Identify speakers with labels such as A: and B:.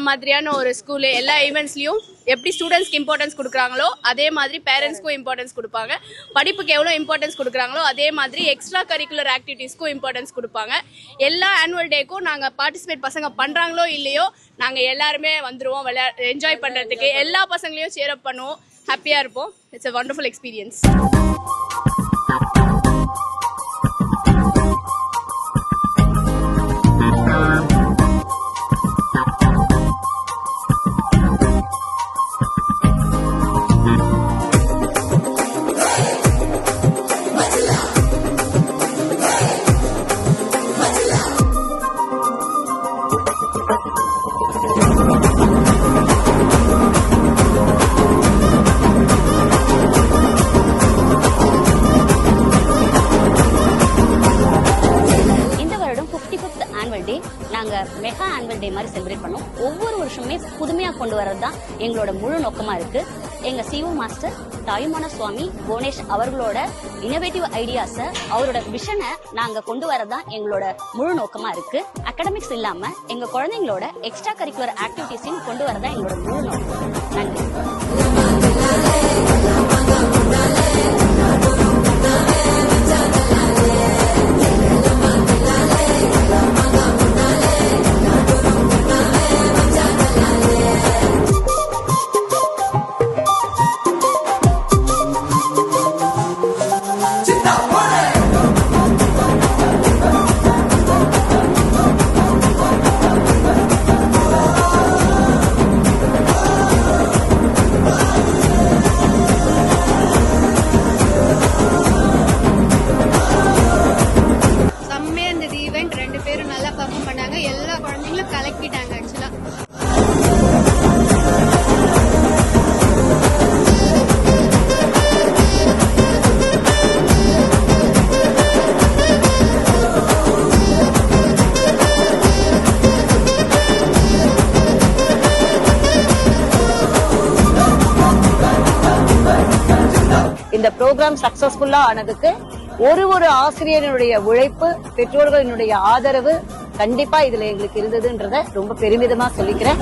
A: மாதிரியான ஒரு ஸ்கூல். எல்லா ஈவெண்ட்ஸ்லயும் எப்படி ஸ்டூடெண்ட்ஸ்க்கு இம்பார்ட்டன்ஸ் கொடுக்குறாங்களோ அதே மாதிரி பேரண்ட்ஸ்க்கும் இம்பார்ட்டன்ஸ் கொடுப்பாங்க. படிப்புக்கு எவ்வளோ இம்பார்ட்டன்ஸ் கொடுக்குறாங்களோ அதே மாதிரி எக்ஸ்ட்ரா கரிக்குலர் ஆக்டிவிட்டீஸ்க்கும் இம்பார்ட்டன்ஸ் கொடுப்பாங்க. எல்லா ஆனுவல் டேக்கும் நாங்கள் பார்ட்டிசிபேட் பசங்க பண்ணுறாங்களோ இல்லையோ நாங்கள் எல்லாருமே வந்துடுவோம் என்ஜாய் பண்ணுறதுக்கு. எல்லா பசங்களையும் சேர் அப் பண்ணுவோம், ஹாப்பியாக இருப்போம். It's a wonderful experience.
B: நாங்கள் மெகா ஆனுவல் டே மாதிரி செலிப்ரேட் பண்ணோம். ஒவ்வொரு வருஷமே புதுமையாக கொண்டு வரது தான் எங்களோட முழு நோக்கமாக இருக்குது. எங்கள் சிஓ மாஸ்டர் தாயுமான சுவாமி கோனேஷ் அவர்களோட இனோவேட்டிவ் ஐடியாஸை, அவரோட விஷனை நாங்கள் கொண்டு வரது தான் எங்களோட முழு நோக்கமாக இருக்குது. அகாடமிக்ஸ் இல்லாமல் எங்கள் குழந்தைங்களோட எக்ஸ்ட்ரா கரிக்குலர் ஆக்டிவிட்டீஸையும் கொண்டு வரதான் எங்களோட முழு நோக்கம். நன்றி.
C: எல்லா குழந்தைங்களும் கலக்கிட்டாங்க. ஆக்சுவலா
D: இந்த ப்ரோக்ராம் சக்சஸ்ஃபுல்லா ஆனதுக்கு ஒரு ஆசிரியனுடைய உழைப்பு, பெற்றோர்களினுடைய ஆதரவு கண்டிப்பா இதுல எங்களுக்கு இருந்ததுன்றத ரொம்ப பெருமிதமா சொல்லிக்கிறேன்.